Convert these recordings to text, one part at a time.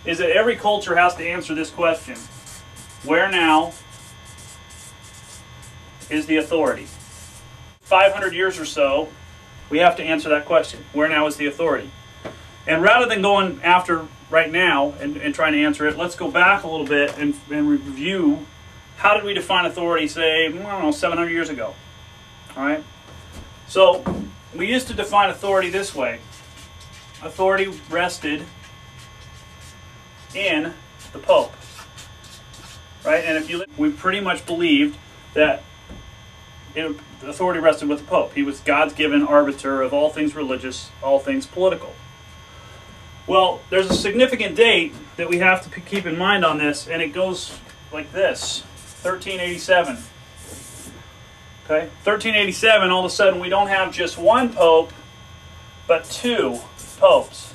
is that every culture has to answer this question. Where now is the authority? 500 years or so, we have to answer that question. Where now is the authority? And rather than going after right now and trying to answer it, let's go back a little bit and review how did we define authority, say, I don't know, 700 years ago. All right? So we used to define authority this way. Authority rested in the Pope. Right? And we pretty much believed that authority rested with the Pope. He was God's given arbiter of all things religious, all things political. Well, there's a significant date that we have to keep in mind on this, and it goes like this, 1387. Okay, 1387, all of a sudden we don't have just one Pope, but two Popes.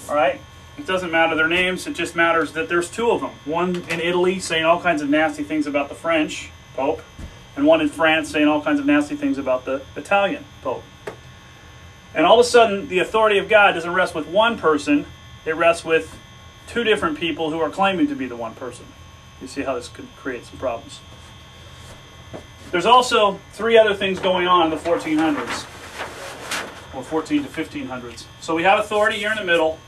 All right? It doesn't matter their names, it just matters that there's two of them. One in Italy saying all kinds of nasty things about the French Pope, and one in France saying all kinds of nasty things about the Italian Pope. And all of a sudden, the authority of God doesn't rest with one person, it rests with two different people who are claiming to be the one person. You see how this could create some problems. There's also three other things going on in the 1400s, or 14 to 1500s. So we have authority here in the middle.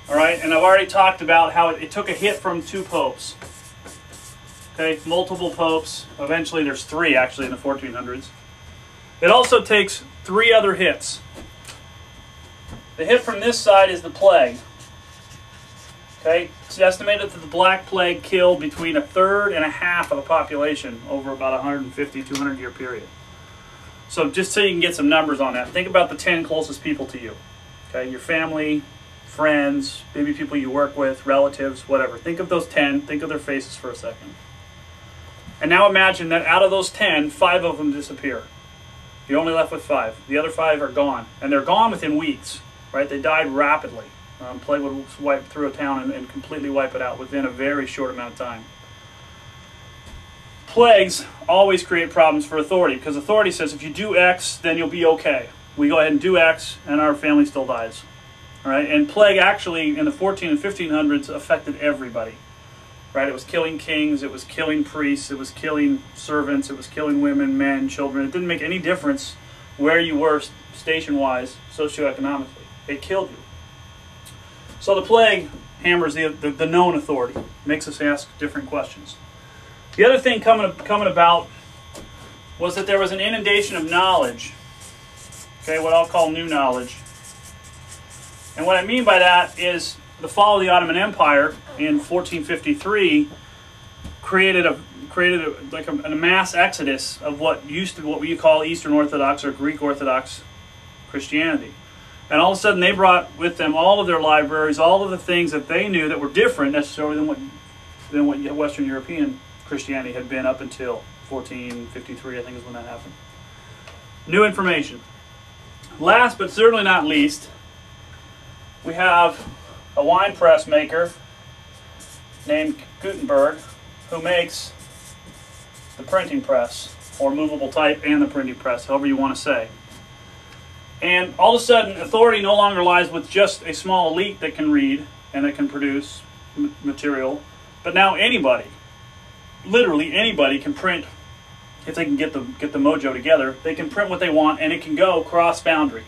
All right, and I've already talked about how it took a hit from two popes. Okay, multiple popes. Eventually there's three actually in the 1400s. It also takes three other hits. The hit from this side is the plague. Okay, it's estimated that the Black Plague killed between 1/3 and 1/2 of the population over about a 150, 200 year period. So just so you can get some numbers on that, think about the 10 closest people to you. Okay, your family, friends, maybe people you work with, relatives, whatever. Think of those 10, think of their faces for a second. And now imagine that out of those 10, 5 of them disappear. You're only left with 5. The other 5 are gone. And they're gone within weeks, right? They died rapidly. Plague would wipe through a town and completely wipe it out within a very short amount of time. Plagues always create problems for authority, because authority says if you do X, then you'll be okay. We go ahead and do X, and our family still dies. All right? And plague actually, in the 14 and 1500s, affected everybody. Right? It was killing kings, it was killing priests, it was killing servants, it was killing women, men, children. It didn't make any difference where you were station-wise, socioeconomically. It killed you. So the plague hammers the known authority, makes us ask different questions. The other thing coming about was that there was an inundation of knowledge. Okay, what I'll call new knowledge. And what I mean by that is the fall of the Ottoman Empire in 1453 created a mass exodus of what we call Eastern Orthodox or Greek Orthodox Christianity. And all of a sudden they brought with them all of their libraries, all of the things that they knew that were different necessarily than what Western European Christianity had been up until 1453, I think is when that happened. New information. Last but certainly not least, we have a wine press maker named Gutenberg who makes the printing press, or movable type and the printing press, however you want to say. And all of a sudden, authority no longer lies with just a small elite that can read and that can produce material, but now anybody, literally anybody, can print. If they can get the mojo together, they can print what they want, and it can go cross-boundary.